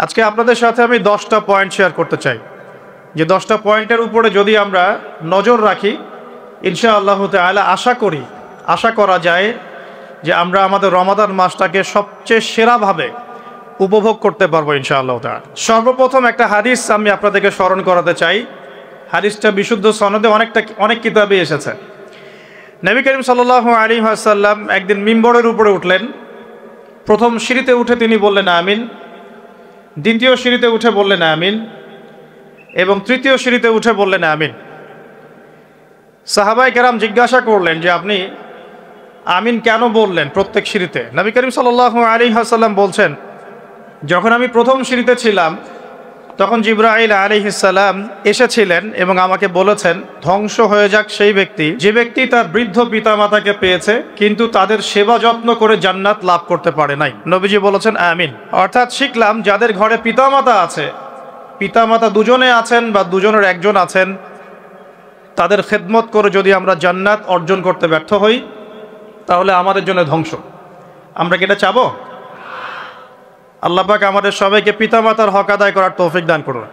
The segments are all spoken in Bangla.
আজকে আপনাদের সাথে আমি 10টা পয়েন্ট শেয়ার করতে চাই, যে 10টা পয়েন্টের উপরে যদি আমরা নজর রাখি ইনশাআল্লাহ তাআলা আশা করা যায় যে আমরা আমাদের রমাদান মাসটাকে সবচেয়ে সেরাভাবে উপভোগ করতে পারবো ইনশাআল্লাহ তাআলা। সর্বপ্রথম একটা হাদিস আমি আপনাদেরকে স্মরণ করাতে চাই। হাদিসটা বিশুদ্ধ সনদে অনেক কিতাবে এসেছে। নবী করিম সাল্লাল্লাহু আলাইহি ওয়াসাল্লাম একদিন মিম্বরের উপরে উঠলেন। প্রথম সিঁড়িতে উঠে তিনি বললেন আমিন, দ্বিতীয় সিঁড়িতে উঠে বললেন আমিন, এবং তৃতীয় সিঁড়িতে উঠে বললেন আমিন। সাহাবায়ে কেরাম জিজ্ঞাসা করলেন যে আপনি আমিন কেন বললেন প্রত্যেক সিঁড়িতে? নবী করিম সাল্লাল্লাহু আলাইহি ওয়াসাল্লাম বলছেন, যখন আমি প্রথম সিঁড়িতে ছিলাম তখন জিবরাইল আলাইহিস সালাম এসেছিলেন এবং আমাকে বলেছেন, ধ্বংস হয়ে যাক সেই ব্যক্তি যে ব্যক্তি তার বৃদ্ধ পিতামাতাকে পেয়েছে কিন্তু তাদের সেবা যত্ন করে জান্নাত লাভ করতে পারে নাই। নবীজি বলেছেন আমিন। অর্থাৎ শিখলাম যাদের ঘরে পিতামাতা আছে, পিতামাতা দুজনে আছেন বা দুজনের একজন আছেন, তাদের খেদমত করে যদি আমরা জান্নাত অর্জন করতে ব্যর্থ হই তাহলে আমাদের জন্য ধ্বংস। আমরা কি এটা চাবো? আল্লাহ পাক আমাদের সবাইকে পিতামাতার হক আদায় করার তৌফিক দান করুন।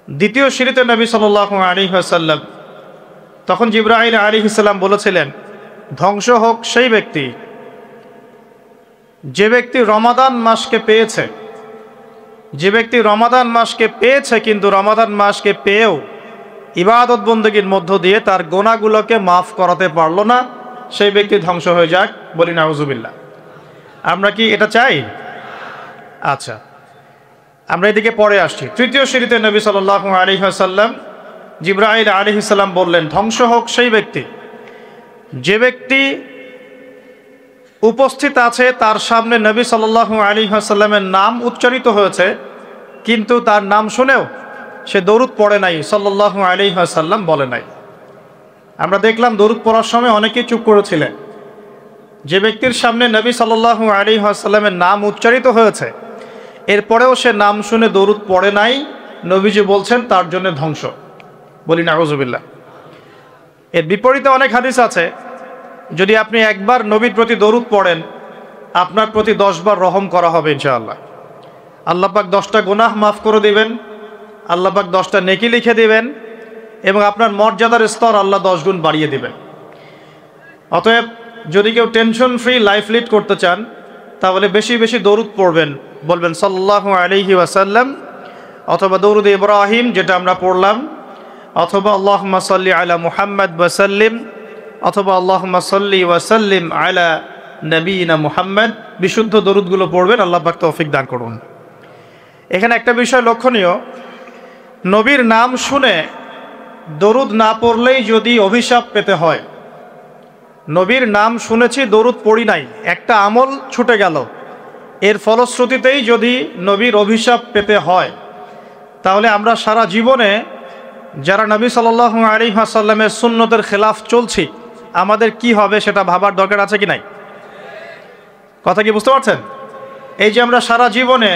দ্বিতীয় সিঁড়িতে নবী সাল্লাল্লাহু আলাইহি ওয়াসাল্লাম, তখন জিবরাইল আলাইহিস সালাম বলেছিলেন, ধ্বংস হোক সেই ব্যক্তি যে ব্যক্তি রমাদান মাসকে পেয়েছে, যে ব্যক্তি রমাদান মাসকে পেয়েছে কিন্তু রমাদান মাসকে পেয়েও ইবাদত বন্দেগীর মধ্য দিয়ে তার গুনাহগুলোকে মাফ করাতে পারলো না, সেই ব্যক্তি ধ্বংস হয়ে যাক। বলি নাউজুবিল্লাহ। আমরা কি এটা চাই? আচ্ছা, আমরা এদিকে পরে আসছি। তৃতীয় সিঁড়িতে নবী সাল্লাল্লাহু আলাইহি ওয়াসাল্লাম জিবরাইল আলাইহিস সালাম বললেন, ধ্বংস হোক সেই ব্যক্তি যে ব্যক্তি উপস্থিত আছে তার সামনে নবী সাল্লাল্লাহু আলাইহি ওয়াসাল্লামের নাম উচ্চারিত হয়েছে কিন্তু তার নাম শুনেও সে দরুদ পড়ে নাই, সাল্লাল্লাহু আলাইহি ওয়াসাল্লাম বলে নাই। আমরা দেখলাম দরুদ পড়ার সময় অনেকেই চুপ করেছিলেন। যে ব্যক্তির সামনে নবী সাল্লাল্লাহু আলাইহি ওয়াসাল্লামের নাম উচ্চারিত হয়েছে এরপরেও সে নাম শুনে দরুদ পড়ে নাই, নবীজি বলছেন তার জন্য ধ্বংস। বলি নাউজুবিল্লাহ। এর বিপরীতে অনেক হাদিস আছে, যদি আপনি একবার নবীর প্রতি দরুদ পড়েন আপনার প্রতি 10 বার রহম করা হবে ইনশাআল্লাহ। আল্লাহ পাক 10টা গুনাহ মাফ করে দিবেন, আল্লাহ পাক 10টা নেকি লিখে দিবেন এবং আপনার মর্যাদার স্তর আল্লাহ 10 গুণ বাড়িয়ে দিবেন। অতএব যদি কেউ টেনশন ফ্রি লাইফ লিড করতে চান তাহলে বেশি বেশি দরুদ পড়বেন, বলবেন সাল্লাল্লাহু আলাইহি ওয়াসাল্লাম, অথবা দরুদ ইব্রাহিম যেটা আমরা পড়লাম, অথবা আল্লাহুম্মা সাল্লি আলা মুহাম্মাদ ওয়া সাল্লিম, অথবা আল্লাহুম্মা সাল্লি ওয়া সাল্লিম আলা নবিয়িনা মুহাম্মাদ। বিশুদ্ধ দরুদগুলো পড়বেন, আল্লাহ পাক তৌফিক দান করুন। এখানে একটা বিষয় লক্ষণীয়, নবীর নাম শুনে দরুদ না পড়লেই যদি অভিশাপ পেতে হয়, নবীর নাম শুনেছি দরুদ পড়ি নাই, একটা আমল ছুটে গেল, এর ফলশ্রুতিতেই যদি নবীর অভিশাপ পেতে হয় তাহলে আমরা সারা জীবনে যারা নবী সাল্লাল্লাহু আলাইহি ওয়াসাল্লামের সুন্নতের খেলাফ চলছি আমাদের কি হবে সেটা ভাবার দরকার আছে কি নাই? কথা কি বুঝতে পারছেন? এই যে আমরা সারা জীবনে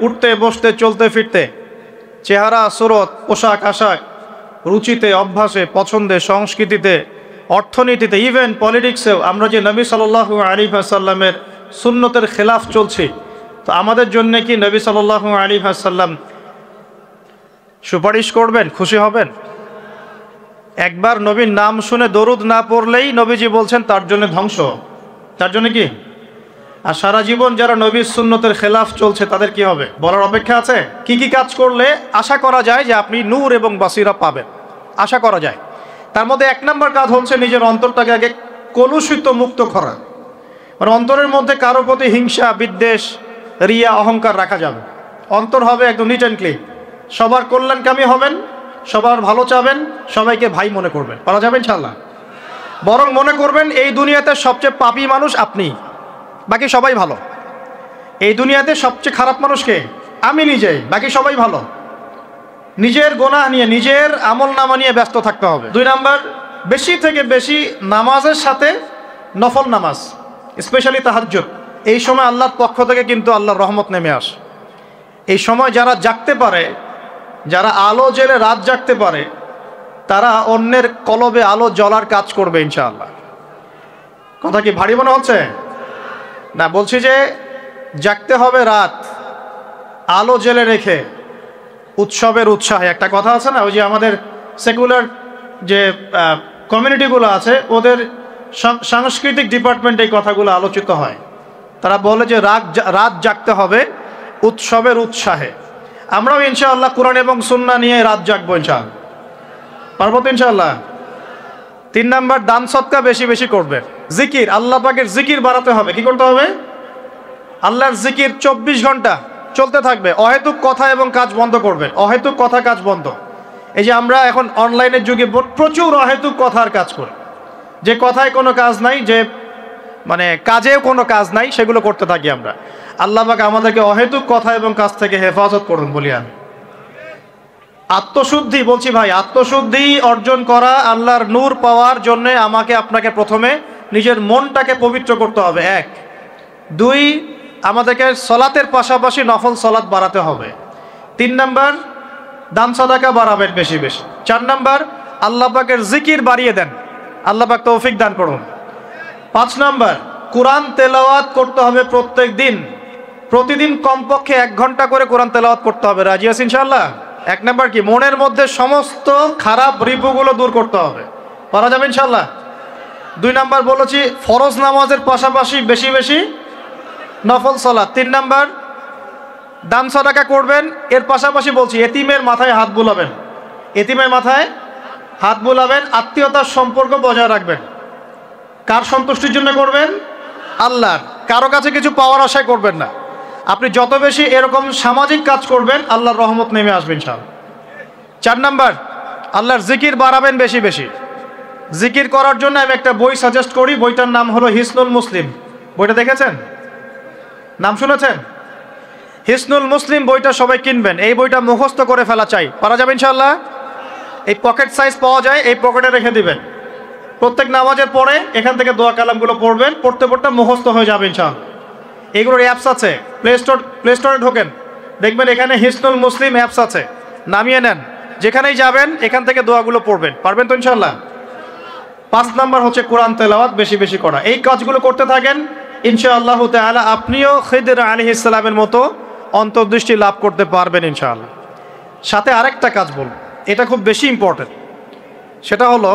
উঠতে বসতে চলতে ফিরতে, চেহারা সুরত, পোশাক আশাক, রুচিতে, অভ্যাসে, পছন্দে, সংস্কৃতিতে, অর্থনীতিতে, ইভেন পলিটিক্সেও আমরা যে নবী সাল্লাল্লাহু আলাইহি ওয়াসাল্লামের সুন্নতের খেলাফ চলছি, তো আমাদের জন্য কি নবী সাল্লাল্লাহু আলাইহি ওয়াসাল্লাম সুপারিশ করবেন, খুশি হবেন? একবার নবীর নাম শুনে দরুদ না পড়লেই নবীজি বলছেন তার জন্য ধ্বংস। তার জন্য কি? আর সারা জীবন যারা নবীর সুন্নতের খেলাফ চলছে তাদের কি হবে বলার অপেক্ষা আছে? কি কি কাজ করলে আশা করা যায় যে আপনি নূর এবং বাসিরা পাবেন? আশা করা যায়। তার মধ্যে 1 নম্বর কাজ হচ্ছে নিজের অন্তরটাকে আগে কলুষিত মুক্ত করা। মানে অন্তরের মধ্যে কারো প্রতি হিংসা, বিদ্বেষ, রিয়া, অহংকার রাখা যাবে। অন্তর হবে একদম নিট অ্যান্ড ক্লিন। সবার কল্যাণকামী হবেন, সবার ভালো চাবেন, সবাইকে ভাই মনে করবেন। পারা যাবে ইনশাআল্লাহ? বরং মনে করবেন এই দুনিয়াতে সবচেয়ে পাপী মানুষ আপনি, বাকি সবাই ভালো। এই দুনিয়াতে সবচেয়ে খারাপ মানুষকে আমি নিজেই, বাকি সবাই ভালো। নিজের গুনাহ নিয়ে, নিজের আমল নামা নিয়ে ব্যস্ত থাকতে হবে। 2 নাম্বার, বেশি থেকে বেশি নামাজের সাথে নফল নামাজ, স্পেশালি তাহাজ্জুদ। এই সময় আল্লাহর পক্ষ থেকে কিন্তু আল্লাহর রহমত নেমে আসে। এই সময় যারা জাগতে পারে, যারা আলো জেলে রাত জাগতে পারে, তারা অন্যের কলবে আলো জ্বলার কাজ করবে ইনশাআল্লাহ। কথা কি ভারী মনে হচ্ছে? না, বলছি যে জাগতে হবে রাত, আলো জেলে রেখে উৎসবের উৎসাহে, একটা কথা আছে না, ওই যে আমাদের সেকুলার যে কমিউনিটিগুলো আছে ওদের সাংস্কৃতিক ডিপার্টমেন্টে এই কথাগুলো আলোচিত হয়। তারা বলে যে রাত জাগতে হবে উৎসবের উৎসাহে। আমরাও ইনশাআল্লাহ কোরআন এবং সুন্নাহ নিয়ে রাত জাগবো ইনশাআল্লাহ। পারবো তো ইনশাআল্লাহ। 3 নাম্বার, দান সদকা বেশি বেশি করবেন। জিকির, আল্লাহ পাকের জিকির বাড়াতে হবে। কি করতে হবে? আল্লাহর জিকির 24 ঘন্টা চলতে থাকবে। অহেতুক কথা এবং কাজ বন্ধ করবেন। অহেতুক কথা কাজ বন্ধ। এই যে আমরা এখন অনলাইনের যুগে প্রচুর অহেতুক কথার কাজ করি, যে কথায় কোনো কাজ নাই, যে মানে কাজেও কোনো কাজ নাই, সেগুলো করতে থাকি আমরা। আল্লাহ পাক আমাদেরকে অহেতুক কথা এবং কাজ থেকে হেফাজত করুন বলি আমি। আত্মশুদ্ধি বলছি ভাই, আত্মশুদ্ধি অর্জন করা, আল্লাহর নূর পাওয়ার জন্য আমাকে আপনাকে প্রথমে নিজের মনটাকে পবিত্র করতে হবে 1। 2, আমাদেরকে সলাতের পাশাপাশি নফল সলাত বাড়াতে হবে। 3 নাম্বার, দান সাদাকা বাড়াবেন বেশি বেশি। 4 নাম্বার, আল্লাহ পাকের জিকির বাড়িয়ে দেন। আল্লাহ পাক তৌফিক দান করুন। 5 নাম্বার, কোরআন তেলাওয়াত করতে হবে প্রত্যেক দিন। প্রতিদিন কমপক্ষে 1 ঘন্টা করে কোরআন তেলাওয়াত করতে হবে। রাজি আছেন ইনশাআল্লাহ? 1 নাম্বার কি, মনের মধ্যে সমস্ত খারাপ রিপুগুলো দূর করতে হবে। পারা যাবে ইনশাআল্লাহ? 2 নাম্বার বলেছি ফরজ নামাজের পাশাপাশি বেশি বেশি নফল সালাত। 3 নাম্বার, দান সাদাকা করবেন। এর পাশাপাশি বলছি এতিমের মাথায় হাত বুলাবেন। এতিমের মাথায় হাত বুলাবেন। আত্মীয়তার সম্পর্ক বজায় রাখবেন। কার সন্তুষ্টির জন্য করবেন? আল্লাহর। কারো কাছে কিছু পাওয়ার আশায় করবেন না। আপনি যত বেশি এরকম সামাজিক কাজ করবেন, আল্লাহর রহমত নেমে আসবে ইনশাআল্লাহ। 4 নাম্বার, আল্লাহর জিকির বাড়াবেন বেশি বেশি। জিকির করার জন্য আমি একটা বই সাজেস্ট করি। বইটার নাম হলো হিসনুল মুসলিম। বইটা দেখেছেন? নাম শুনেছেন? হিসনুল মুসলিম বইটা সবাই কিনবেন। এই বইটা মুখস্থ করে ফেলা চাই। পারা যাবে ইনশাআল্লাহ? এই পকেট সাইজ পাওয়া যায়, এই পকেটে রেখে দিবেন। প্রত্যেক নামাজের পরে এখান থেকে দোয়া কালামগুলো পড়বেন। পড়তে পড়তে মুখস্থ হয়ে যাবে ইনশাআল্লাহ। এগুলোর অ্যাপস আছে, প্লে স্টোরে ঢোকেন, দেখবেন এখানে হিসনুল মুসলিম অ্যাপস আছে, নামিয়ে নেন। যেখানেই যাবেন এখান থেকে দোয়াগুলো পড়বেন। পারবেন তো ইনশাআল্লাহ? 5 নাম্বার হচ্ছে কোরআন তেলাওয়াত বেশি বেশি করা। এই কাজগুলো করতে থাকেন, ইনশাআল্লাহ তাআলা আপনিও খিদর আলাইহিস সালামের মতো অন্তর্দৃষ্টি লাভ করতে পারবেন ইনশাআল্লাহ। সাথে আরেকটা কাজ বলব, এটা খুব বেশি ইম্পর্টেন্ট। সেটা হলো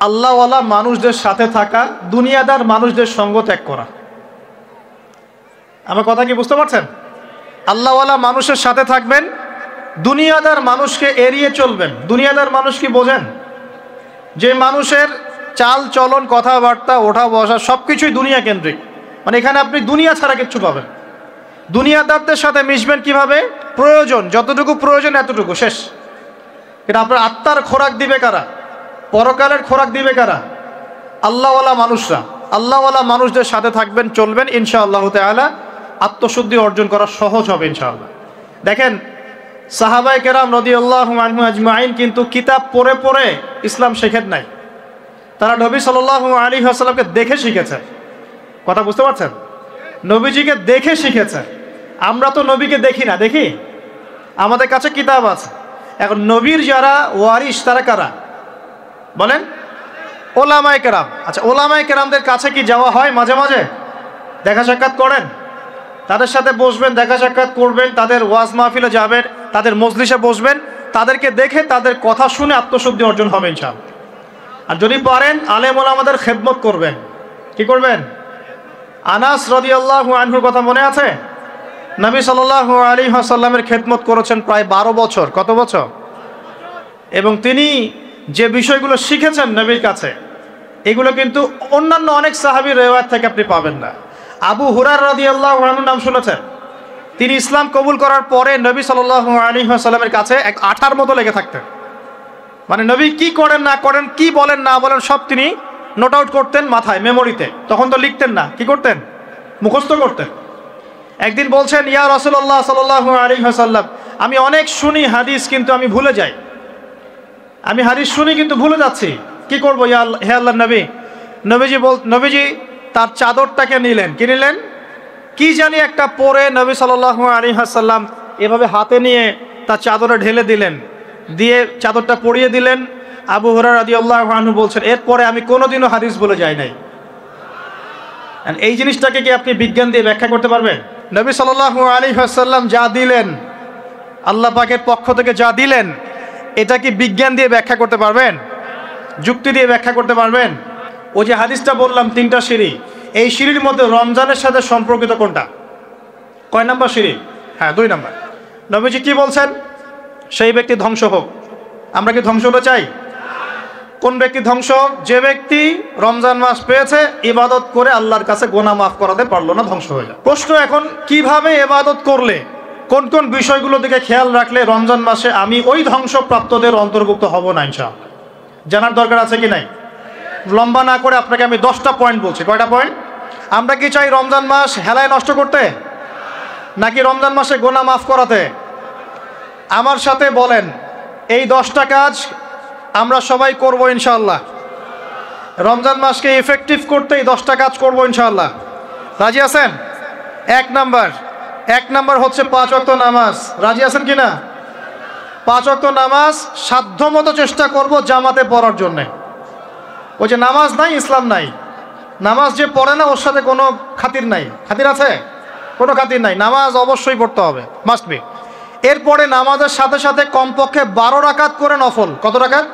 আল্লাহওয়ালা মানুষদের সাথে থাকা, দুনিয়াদার মানুষদের সঙ্গ ত্যাগ করা। আমার কথা কি বুঝতে পারছেন? আল্লাহওয়ালা মানুষের সাথে থাকবেন, দুনিয়াদার মানুষকে এড়িয়ে চলবেন। দুনিয়াদার মানুষ কি বোঝেন? যে মানুষের চাল চলন, কথাবার্তা, ওঠা বসা সব কিছুই দুনিয়া কেন্দ্রিক। মানে এখানে আপনি দুনিয়া ছাড়া কিচ্ছু পাবেন। দুনিয়াদারদের সাথে মিশবেন কিভাবে? প্রয়োজন, যতটুকু প্রয়োজন এতটুকু, শেষ। এটা আপনার আত্মার খোরাক দিবে কারা? পরকালের খোরাক দিবে কারা? আল্লাহওয়ালা মানুষরা। আল্লাহওয়ালা মানুষদের সাথে থাকবেন, চলবেন, ইনশাআল্লাহ তাআলা আত্মশুদ্ধি অর্জন করা সহজ হবে ইনশাআল্লাহ। দেখেন সাহাবায়ে কেরাম রাদিয়াল্লাহু আনহু আজমাইন কিন্তু কিতাব পড়ে পড়ে ইসলাম শেখেন নাই। তারা নবী সাল্লাল্লাহু আলাইহি ওয়াসাল্লামকে দেখে শিখেছে। কথা বুঝতে পারছেন? নবীজিকে দেখে শিখেছে। আমরা তো নবীকে দেখি না, দেখি? আমাদের কাছে কিতাব আছে। এখন নবীর যারা ওয়ারিস তারা কারা বলেন? ওলামায়ে কেরাম। আচ্ছা, ওলামায়ে কেরামদের কাছে কি যাওয়া হয় মাঝে মাঝে? দেখা সাক্ষাৎ করেন? তাদের সাথে বসবেন, দেখা সাক্ষাৎ করবেন, তাদের ওয়াজ মাহফিলে যাবেন, তাদের মজলিসে বসবেন, তাদেরকে দেখে তাদের কথা শুনে আত্মশুদ্ধি অর্জন হবে ইনশাআল্লাহ। আর যদি পারেন আলেম ওলামাদের খেদমত করবেন। কি করবেন? আনাস রাদিয়াল্লাহু আনহুর কথা মনে আছে? নবী সাল্লাল্লাহু আলাইহি ওয়াসাল্লামের খেদমত করেছেন প্রায় 12 বছর। কত বছর? এবং তিনি যে বিষয়গুলো শিখেছেন নবীর কাছে, এগুলো কিন্তু অন্যান্য অনেক সাহাবীর রিওয়ায়াত থেকে আপনি পাবেন না। আবু হুরায়রা রাদিয়াল্লাহু আনহুর নাম শুনেছেন? তিনি ইসলাম কবুল করার পরে নবী সাল্লাল্লাহু আলাইহি ওয়াসাল্লামের কাছে এক আঠার মতো লেগে থাকতেন। মানে নবী কি করেন না করেন, কি বলেন না বলেন, সব তিনি নোট আউট করতেন মাথায়, মেমোরিতে। তখন তো লিখতেন না, কি করতেন? মুখস্থ করতেন। একদিন বলছেন, ইয়া রাসূলুল্লাহ সাল্লাল্লাহু আলাইহি ওয়াসাল্লাম, আমি অনেক শুনি হাদিস কিন্তু আমি ভুলে যাই। আমি হাদিস শুনি কিন্তু ভুলে যাচ্ছি, কি করবো হে আল্লাহর নবী? নবীজি তার চাদরটাকে নিলেন। কি নিলেন? কি জানি একটা পরে নবী সাল্লাল্লাহু আলাইহি ওয়াসাল্লাম এভাবে হাতে নিয়ে তার চাদরে ঢেলে দিলেন, দিয়ে চাদরটা পরিয়ে দিলেন। আবু হুরায়রা রাদিয়াল্লাহু আনহু বলছেন, এরপরে আমি কোনোদিনও হাদিস বলে যাই নাই। এই জিনিসটাকে কি আপনি বিজ্ঞান দিয়ে ব্যাখ্যা করতে পারবেন? নবী সাল্লাল্লাহু আলাইহি ওয়াসাল্লাম যা দিলেন, আল্লাহ পাকের পক্ষ থেকে যা দিলেন, এটা কি বিজ্ঞান দিয়ে ব্যাখ্যা করতে পারবেন? যুক্তি দিয়ে ব্যাখ্যা করতে পারবেন? ওই যে হাদিসটা বললাম 3টা সিঁড়ি, এই সিঁড়ির মধ্যে রমজানের সাথে সম্পর্কিত কোনটা? কয় নাম্বার সিঁড়ি? হ্যাঁ, 2 নাম্বার। নবীজি কি বলছেন? সেই ব্যক্তি ধ্বংস হোক। আমরা কি ধ্বংস হতে চাই? কোন ব্যক্তি ধ্বংস? যে ব্যক্তি রমজান মাস পেয়েছে, ইবাদত করে আল্লাহর কাছে গুনাহ মাফ করাতে পারলো না, ধ্বংস হয়ে যায়। প্রশ্ন এখন, কিভাবে ইবাদত করলে, কোন কোন বিষয়গুলো দিকে খেয়াল রাখলে রমজান মাসে আমি ওই ধ্বংসপ্রাপ্তদের অন্তর্ভুক্ত হব না ইনশাআল্লাহ? জানার দরকার আছে কি নাই? লম্বা না করে আপনাকে আমি 10টা পয়েন্ট বলছি। কয়টা পয়েন্ট? আমরা কি চাই রমজান মাস হেলায় নষ্ট করতে, নাকি রমজান মাসে গুনাহ মাফ করাতে? আমার সাথে বলেন, এই 10টা কাজ আমরা সবাই করব ইনশাআল্লাহ। রমজান মাসকে ইফেক্টিভ করতে এই 10টা কাজ করব ইনশাআল্লাহ। রাজি আছেন? এক নাম্বার হচ্ছে 5 ওয়াক্ত নামাজ। রাজি আছেন কি না? 5 ওয়াক্ত নামাজ সাধ্যমতো চেষ্টা করব জামাতে পড়ার জন্যে। ওই যে নামাজ নাই ইসলাম নাই, নামাজ যে পড়ে না ওর সাথে কোনো খাতির নাই। খাতির আছে? কোনো খাতির নাই। নামাজ অবশ্যই পড়তে হবে, মাস্ট বি। এরপরে নামাজের সাথে সাথে কমপক্ষে 12 রাকাত করে নফল। কত রাকাত?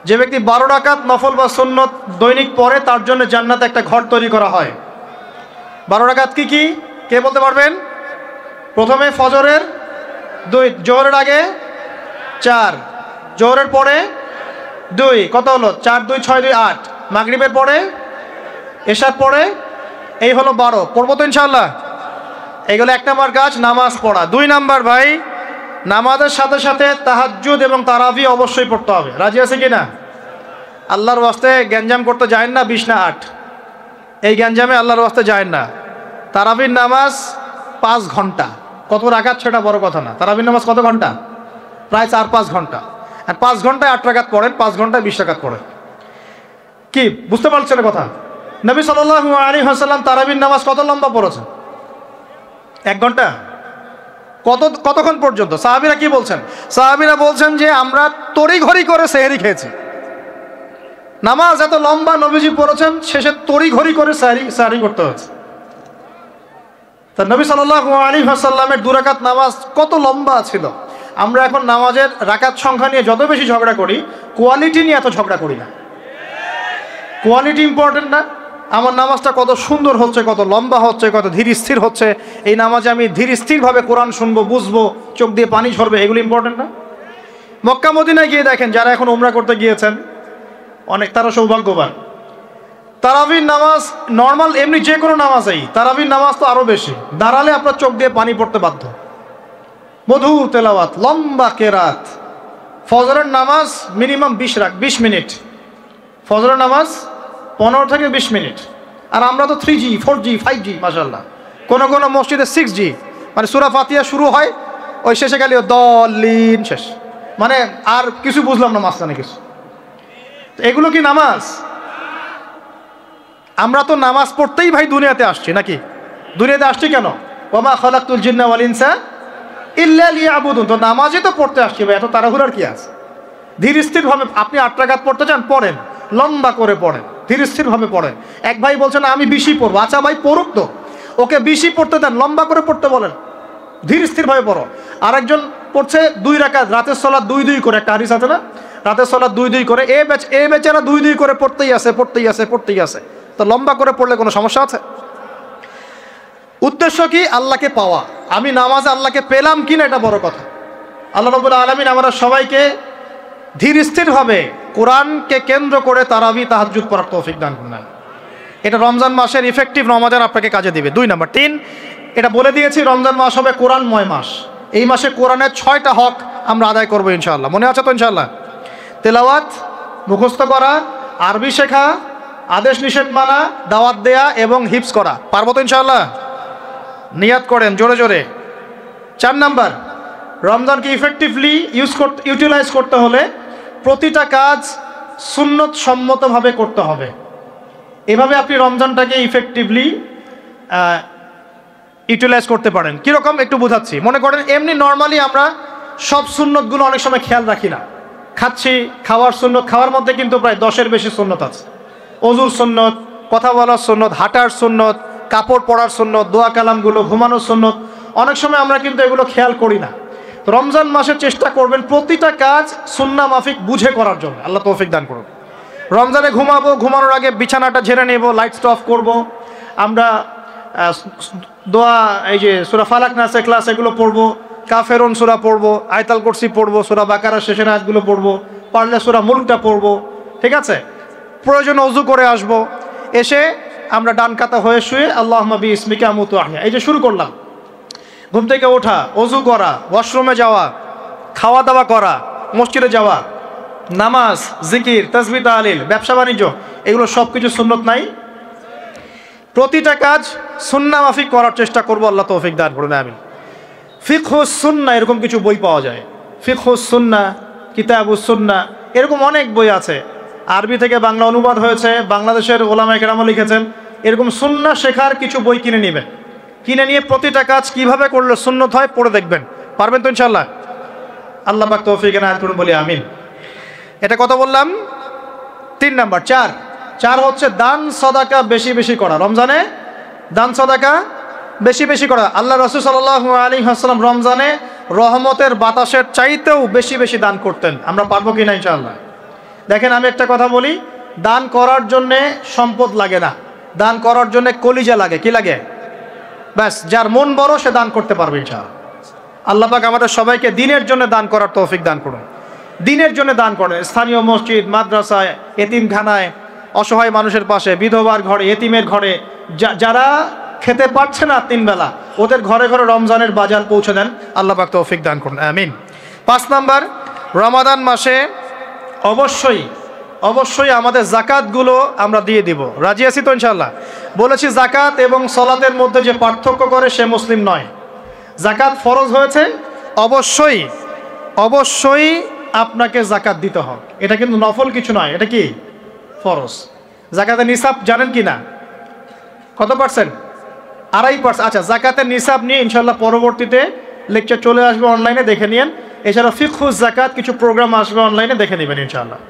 যে ব্যক্তি 12 রাকাত নফল বা সুন্নত দৈনিক পড়ে, তার জন্য জান্নাতে একটা ঘর তৈরি করা হয়। 12 রাকাত কি কি? কে বলতে পারবেন? প্রথমে ফজরের 2, জোহরের আগে 4, জোহরের পরে 2, কত হলো? 4 2 6 2 8, মাগরিবের পরে, এশার পরে, এই হলো 12। পড়বো তো ইনশাআল্লাহ? এইগুলো 1 নাম্বার কাজ, নামাজ পড়া। 2 নাম্বার ভাই, নামাজের সাথে সাথে তাহাজ্জুদ এবং তারাবি অবশ্যই পড়তে হবে। রাজি আছে কি না? আল্লাহর ওয়াস্তে গ্যাঞ্জাম করতে যায় না 20 না 8, এই গ্যাঞ্জামে আল্লাহর ওয়াস্তে যায় না। তারাবির নামাজ 5 ঘন্টা। কত রাকাত সেটা বড় কথা না। তারাবির নামাজ কত ঘন্টা? প্রায় 4-5 ঘন্টা। আর 5 ঘন্টায় 8 রাকাত পড়েন, 5 ঘন্টায় 20 রাকাত পড়েন। কি বুঝতে পারছেন কথা? নবী সাল্লাল্লাহু আলাইহি ওয়াসাল্লাম তারাবির নামাজ কত লম্বা পড়েছেন? 1 ঘন্টা। কতক্ষণ পর্যন্ত? সাহাবীরা কি বলছেন? সাহাবীরা বলছেন যে আমরা তড়িঘড়ি করে সেহরি খেয়েছি। নামাজ এত লম্বা নবীজি পড়েছেন, শেষে তড়িঘড়ি করে সাহরি করতে হয়েছে। তা নবী সাল্লাল্লাহু আলাইহি ওয়াসাল্লামের 2 রাকাত নামাজ কত লম্বা ছিল। আমরা এখন নামাজের রাকাত সংখ্যা নিয়ে যত বেশি ঝগড়া করি, কোয়ালিটি নিয়ে এত ঝগড়া করি না। কোয়ালিটি ইম্পর্টেন্ট না? আমার নামাজটা কত সুন্দর হচ্ছে, কত লম্বা হচ্ছে, কত ধীর স্থির হচ্ছে, এই নামাজে আমি ধীর স্থিরভাবে কোরআন শুনবো, বুঝবো, চোখ দিয়ে পানি ঝরবে, এগুলো ইম্পর্টেন্ট না? মক্কা মদিনায় গিয়ে দেখেন, যারা এখন উমরা করতে গিয়েছেন অনেক, তারা সৌভাগ্যবান। তারাবির নামাজ নর্মাল এমনি যে কোনো নামাজেই, তারাবির নামাজ তো আরও বেশি। দাঁড়ালে আপনার চোখ দিয়ে পানি পড়তে বাধ্য। মধুর তেলাওয়াত, লম্বা কেরাত। ফজরের নামাজ মিনিমাম 20 মিনিট। ফজরের নামাজ 15 থেকে 20 মিনিট। আর আমরা তো 3G 4G 5G মাশাআল্লাহ। কোনো কোনো মসজিদে 6G, মানে সূরা ফাতিহা শুরু হয়, ওই শেষে গেলে দলিন শেষ, মানে আর কিছু বুঝলাম না মাঝখানে কিছু। এগুলো কি নামাজ? আমরা তো নামাজ পড়তেই ভাই দুনিয়াতে আসছি, নাকি? দুনিয়াতে আসছি কেন? ওমা খালাকতুল জিন্না ওয়াল ইনসা ইল্লা লিয়াবুদুন। তো নামাজই তো পড়তে আসছি ভাই, এত তাড়াহুড়ার কি আছে? ধীর স্থিরভাবে আপনি 8 রাকাত পড়তে চান, পড়েন, লম্বা করে পড়েন, ধীর স্থিরভাবে পড়েন। এক ভাই বলছেন আমি 20 পড়বো। আচ্ছা ভাই পড়ুক তো, ওকে 20 পড়তে দেন, লম্বা করে পড়তে বলেন, ধীর স্থিরভাবে পড়ো। আরেকজন পড়ছে 2 রাকাত, রাতের সালাত 2 করে, একটা হাদিস আছে না, রাতের সালাত 2 করে। এ বেচারা 2 করে পড়তেই আছে। তো লম্বা করে পড়লে কোনো সমস্যা আছে? উদ্দেশ্য কি? আল্লাহকে পাওয়া। আমি নামাজে আল্লাহকে পেলাম কিনা এটা বড় কথা। আল্লাহ রাব্বুল আলামিন আমরা সবাইকে ধীর স্থিরভাবে কোরআনকে কেন্দ্র করে তারাবি তাহাজ্জুদ পড়ার তৌফিক দান করুন। এটা রমজান মাসের ইফেক্টিভ রমাদান আপনাকে কাজে দিবে। 2 নাম্বার। 3, এটা বলে দিয়েছি, রমজান মাস হবে কোরআনময় মাস। এই মাসে কোরআনের 6টা হক আমরা আদায় করবো ইনশাআল্লাহ। মনে আছে তো ইনশাআল্লাহ? তেলাওয়াত, মুখস্থ করা, আরবি শেখা, আদেশ নিষেধ মানা, দাওয়াত দেয়া এবং হিফজ করা। পারবো তো ইনশাআল্লাহ? নিয়াত করেন জোরে জোরে। 4 নাম্বার, রমজানকে ইফেক্টিভলি ইউটিলাইজ করতে হলে প্রতিটা কাজ সুন্নত সম্মতভাবে করতে হবে। এভাবে আপনি রমজানটাকে ইফেক্টিভলি ইউটিলাইজ করতে পারেন। কীরকম একটু বোঝাচ্ছি। মনে করেন এমনি নর্মালি আমরা সব সুন্নতগুলো অনেক সময় খেয়াল রাখি না। খাচ্ছি, খাওয়ার সুন্নত, খাওয়ার মধ্যে কিন্তু প্রায় 10-এর বেশি সুন্নত আছে। অজুর সুন্নত, কথা বলার সুন্নত, হাঁটার সুন্নত, কাপড় পরার সুন্নত, দোয়া কালামগুলো, ঘুমানোর সুন্নত, অনেক সময় আমরা কিন্তু এগুলো খেয়াল করি না। তো রমজান মাসে চেষ্টা করবেন প্রতিটা কাজ সুন্নাহ মাফিক বুঝে করার জন্য। আল্লাহ তৌফিক দান করুন। রমজানে ঘুমাবো, ঘুমানোর আগে বিছানাটা ঝেড়ে নেব, লাইটসটা অফ করব, আমরা দোয়া এই যে সূরা ফালাক নাস ইখলাস এগুলো পড়বো, কাফেরুন সূরা পড়বো, আয়াতুল কুরসি পড়বো, সূরা বাকারার শেষের আয়াতগুলো পড়বো, পারলে সূরা মুলকটা পড়বো, ঠিক আছে? প্রয়োজনে ওযু করে আসবো, এসে আমরা ডান কাতা হয়ে শুয়ে আল্লাহুম্মা বিইসমিকা আমুতু আহইয়া, এই যে শুরু করলাম। ঘুম থেকে ওঠা, ওযু করা, ওয়াশরুমে যাওয়া, খাওয়া দাওয়া করা, মসজিদে যাওয়া, নামাজ, জিকির, তাসবিহ, তাহলিল, ব্যবসা বাণিজ্য, এগুলো সব কিছু সুন্নত নাই? প্রতিটা কাজ সুন্নাহ মাফিক করার চেষ্টা করবো। আল্লাহ তৌফিক দান করুন, আমিন। ফিকহুস সুন্নাহ এরকম কিছু বই পাওয়া যায়, ফিকহুস সুন্নাহ, কিতাবুস সুন্নাহ, এরকম অনেক বই আছে। আরবি থেকে বাংলা অনুবাদ হয়েছে, বাংলাদেশের ওলামায়ে কেরামও লিখেছেন। এরকম সুন্নাহ শেখার কিছু বই কিনে নেবেন, কিনে নিয়ে প্রতিটা কাজ কিভাবে করলে সুন্নত হয় পড়ে দেখবেন। পারবেন তো ইনশাআল্লাহ? আল্লাহ পাক তৌফিক এনায়েত করুন, বলি আমিন। এটা কত বললাম? 3 নাম্বার। 4 হচ্ছে দান সদাকা বেশি বেশি করা। রমজানে দান সদাকা বেশি বেশি করা। আল্লাহ রাসূল সাল্লাল্লাহু আলাইহি ওয়াসাল্লাম রমজানে রহমতের বাতাসের চাইতেও বেশি বেশি দান করতেন। আমরা পারবো কিনা ইনশাআল্লাহ? দেখেন, আমি একটা কথা বলি, দান করার জন্যে সম্পদ লাগে না, দান করার জন্যে কলিজা লাগে। কি লাগে? ব্যাস, যার মন বড় সে দান করতে পারবে ইনশাআল্লাহ। আল্লাহ পাক আমাদের সবাইকে দিনের জন্য দান করার তৌফিক দান করুন। দিনের জন্য দান করেন, স্থানীয় মসজিদ, মাদ্রাসায়, এতিমখানায়, অসহায় মানুষের পাশে, বিধবার ঘরে, এতিমের ঘরে, যারা খেতে পারছে না 3 বেলা, ওদের ঘরে ঘরে রমজানের বাজার পৌঁছে দেন। আল্লাহ পাক তৌফিক দান করুন, আমিন। 5 নাম্বার, রমাদান মাসে অবশ্যই অবশ্যই আমাদের জাকাতগুলো আমরা দিয়ে দিব। রাজি আছি তো ইনশাআল্লাহ? বলেছি জাকাত এবং সলাতের মধ্যে যে পার্থক্য করে সে মুসলিম নয়। জাকাত ফরজ হয়েছে, অবশ্যই অবশ্যই আপনাকে জাকাত দিতে হবে। এটা কিন্তু নফল কিছু নয়, এটা কি ফরজ। জাকাতের নিসাব জানেন কি না? কত পার্সেন্ট? 2.5%। আচ্ছা, জাকাতের নিসাব নিয়ে ইনশাআল্লাহ পরবর্তীতে লেকচার চলে আসবে, অনলাইনে দেখে নিন। এছাড়া ফিকহুস জাকাত কিছু প্রোগ্রাম আসবে, অনলাইনে দেখে নেবেন ইনশাআল্লাহ।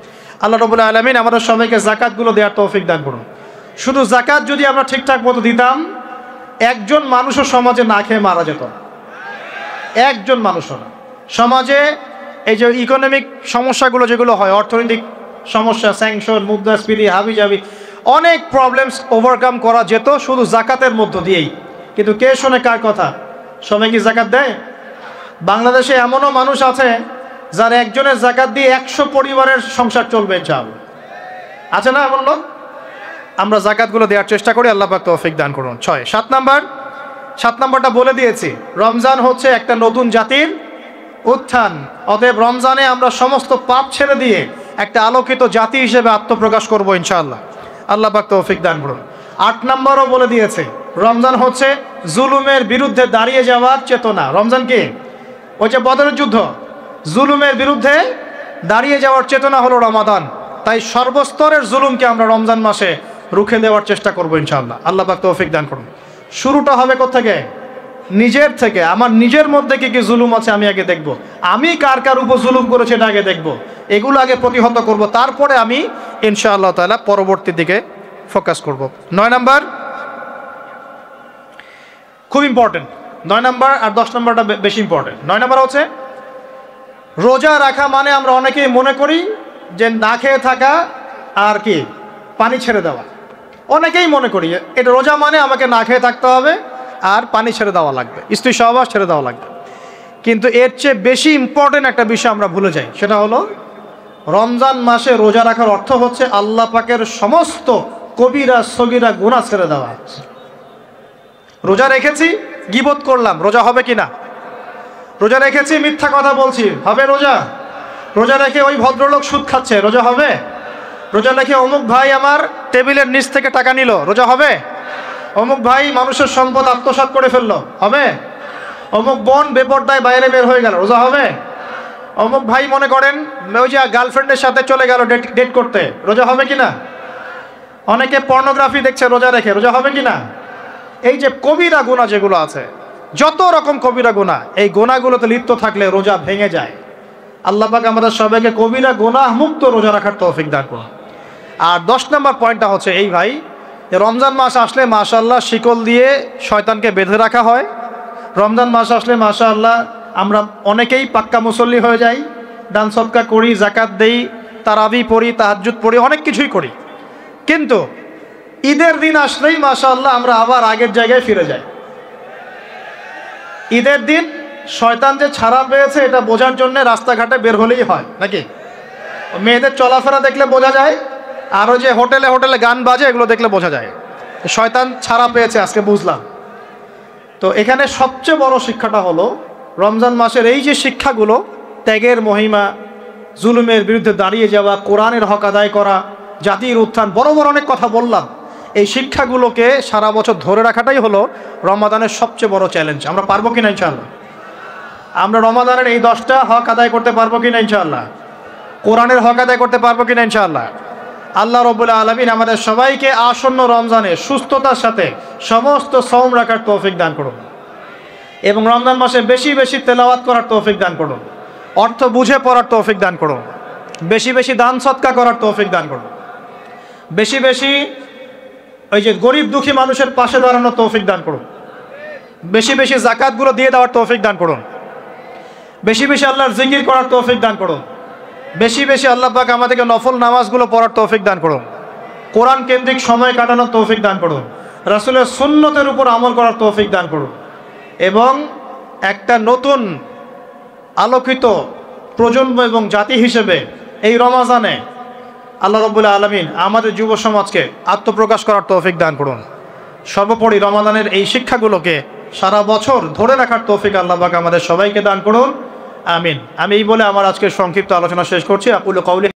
আল্লাহ রাব্বুল আলামিন আমাদের সবাইকে জাকাতগুলো দেওয়ার তৌফিক দান করুন। শুধু জাকাত যদি আমরা ঠিকঠাক মতো দিতাম, একজন মানুষও সমাজে না খেয়ে মারা যেত। একজন মানুষও না। সমাজে এই যে ইকোনমিক সমস্যাগুলো যেগুলো হয়, অর্থনৈতিক সমস্যা, স্যাংশন, মুদ্রাস্ফীতি, হাবিজাবি, অনেক প্রবলেমস ওভারকাম করা যেত শুধু জাকাতের মধ্য দিয়েই। কিন্তু কে শোনে কার কথা? সবাই কি জাকাত দেয়? বাংলাদেশে এমনও মানুষ আছে যার একজনের জাকাত দিয়ে 100 পরিবারের সংসার চলবে ইনশাআল্লাহ। আছে না এমন লোক? আমরা জাকাতগুলো দেওয়ার চেষ্টা করি। আল্লাহ পাক তৌফিক দান করুন। 7 নাম্বারটা বলে দিয়েছি, রমজান হচ্ছে একটা নতুন জাতির উত্থান। অতএব রমজানে আমরা সমস্ত পাপ ছেড়ে দিয়ে একটা আলোকিত জাতি হিসেবে আত্মপ্রকাশ করব ইনশাআল্লাহ। আল্লাহ পাক তৌফিক দান করুন। 8 নাম্বারও বলে দিয়েছে, রমজান হচ্ছে জুলুমের বিরুদ্ধে দাঁড়িয়ে যাওয়ার চেতনা। রমজান কি? ওই যে বদরের যুদ্ধ, জুলুমের বিরুদ্ধে দাঁড়িয়ে যাওয়ার চেতনা হলো রমাদান। তাই সর্বস্তরের জুলুমকে আমরা রমজান মাসে রুখে দেওয়ার চেষ্টা করবো ইনশাআল্লাহ। আল্লাহ পাক তৌফিক দান করুন। শুরুটা হবে কোত্থেকে? নিজের থেকে। আমার নিজের মধ্যে কি কি জুলুম আছে আমি আগে দেখব, আমি কার কার উপর জুলুম করেছি এটা আগে দেখব, এগুলো আগে প্রতিহত করব, তারপরে আমি ইনশাআল্লাহ তাআলা পরবর্তী দিকে ফোকাস করব। 9 নাম্বার খুব ইম্পর্টেন্ট। 9 নাম্বার আর 10 নাম্বারটা বেশি ইম্পর্টেন্ট। 9 নাম্বার হচ্ছে রোজা রাখা মানে আমরা অনেকেই মনে করি যে না খেয়ে থাকা আর কি পানি ছেড়ে দেওয়া। অনেকেই মনে করি এটা রোজা মানে আমাকে না খেয়ে থাকতে হবে আর পানি ছেড়ে দেওয়া লাগবে, স্ত্রী সহবাস ছেড়ে দেওয়া লাগবে। কিন্তু এর চেয়ে বেশি ইম্পর্টেন্ট একটা বিষয় আমরা ভুলে যাই, সেটা হলো রমজান মাসে রোজা রাখার অর্থ হচ্ছে আল্লাহ পাকের সমস্ত কবিরা সগীরা গুনাহ ছেড়ে দেওয়া। রোজা রেখেছি, গীবত করলাম, রোজা হবে কিনা? রোজা রেখেছি, মিথ্যা কথা বলছি, হবে রোজা? রোজা রেখে ওই ভদ্রলোক সুদ খাচ্ছে, রোজা হবে? রোজা রেখে অমুক ভাই আমার টেবিলের নিচ থেকে টাকা নিল, রোজা হবে? অমুক ভাই মানুষের সম্পদ আত্মসাৎ করে ফেললো, হবে? অমুক বোন বেপরদায় বাইরে বের হয়ে গেল, রোজা হবে? অমুক ভাই মনে করেন ওই যে গার্লফ্রেন্ডের সাথে চলে গেল ডেট করতে, রোজা হবে কিনা? অনেকে পর্নোগ্রাফি দেখছে রোজা রেখে, রোজা হবে কিনা? এই যে কবিরা গুনাহ যেগুলো আছে, যত রকম কবিরা গুনাহ, এই গুনাহগুলোতে লিপ্ত থাকলে রোজা ভেঙে যায়। আল্লাহ পাক আমাদের সবাইকে কবিরা গুনাহ মুক্ত রোজা রাখার তৌফিক দান করুন। আর 10 নম্বর পয়েন্টটা হচ্ছে এই ভাই, রমজান মাস আসলে মাশাআল্লাহ শিকল দিয়ে শয়তানকে বেঁধে রাখা হয়। রমজান মাস আসলে মাশাআল্লাহ আমরা অনেকেই পাক্কা মুসল্লি হয়ে যাই, দান সদকা করি, জাকাত দেই, তারাবি পড়ি, তাহাজ্জুদ পড়ি, অনেক কিছুই করি। কিন্তু ঈদের দিন আসলেই মাশাআল্লাহ আমরা আবার আগের জায়গায় ফিরে যাই। ঈদের দিন শয়তান যে ছাড়া পেয়েছে এটা বোঝার জন্য রাস্তাঘাটে বের হলেই হয় নাকি? মেয়েদের চলাফেরা দেখলে বোঝা যায়, আরও যে হোটেলে হোটেলে গান বাজে এগুলো দেখলে বোঝা যায় শয়তান ছাড়া পেয়েছে, আজকে বুঝলাম। তো এখানে সবচেয়ে বড় শিক্ষাটা হলো রমজান মাসের এই যে শিক্ষাগুলো, ত্যাগের মহিমা, জুলুমের বিরুদ্ধে দাঁড়িয়ে যাওয়া, কোরআনের হক আদায় করা, জাতির উত্থান, বড় বড় অনেক কথা বললাম। এই শিক্ষাগুলোকে সারা বছর ধরে রাখাটাই হলো রমাদানের সবচেয়ে বড় চ্যালেঞ্জ। আমরা পারবো কিনা ইনশাআল্লাহ? আমরা রমাদানের এই 10টা হক আদায় করতে পারবো কিনা ইনশাআল্লাহ? কোরআনের হক আদায় করতে পারবো কিনা ইনশাআল্লাহ? আল্লাহ রাব্বুল আলামিন আমাদের সবাইকে আসন্ন রমজানে সুস্থতার সাথে সমস্ত সওম রাখার তৌফিক দান করুন এবং রমজান মাসে বেশি বেশি তেলাওয়াত করার তৌফিক দান করুন, অর্থ বুঝে পড়ার তৌফিক দান করুন, বেশি বেশি দান সদকা করার তৌফিক দান করুন, বেশি বেশি ওই যে গরিব দুঃখী মানুষের পাশে দাঁড়ানোর তৌফিক দান করুন, বেশি বেশি জাকাতগুলো দিয়ে দেওয়ার তৌফিক দান করুন, বেশি বেশি আল্লাহর জিকির করার তৌফিক দান করুন, বেশি বেশি আল্লাহ পাক আমাদেরকে নফল নামাজগুলো পড়ার তৌফিক দান করুন, কোরআন কেন্দ্রিক সময় কাটানোর তৌফিক দান করুন, রাসূলের সুন্নতের উপর আমল করার তৌফিক দান করুন এবং একটা নতুন আলোকিত প্রজন্ম এবং জাতি হিসেবে এই রমাজানে আল্লাহ রাব্বুল আলামিন আমাদের যুব সমাজকে আত্মপ্রকাশ করার তৌফিক দান করুন। সর্বোপরি রমাদানের এই শিক্ষাগুলোকে সারা বছর ধরে রাখার তৌফিক আল্লাহ পাক আমাদের সবাইকে দান করুন, আমিন। আমি এই বলে আমার আজকের সংক্ষিপ্ত আলোচনা শেষ করছি। আকুলু কওলি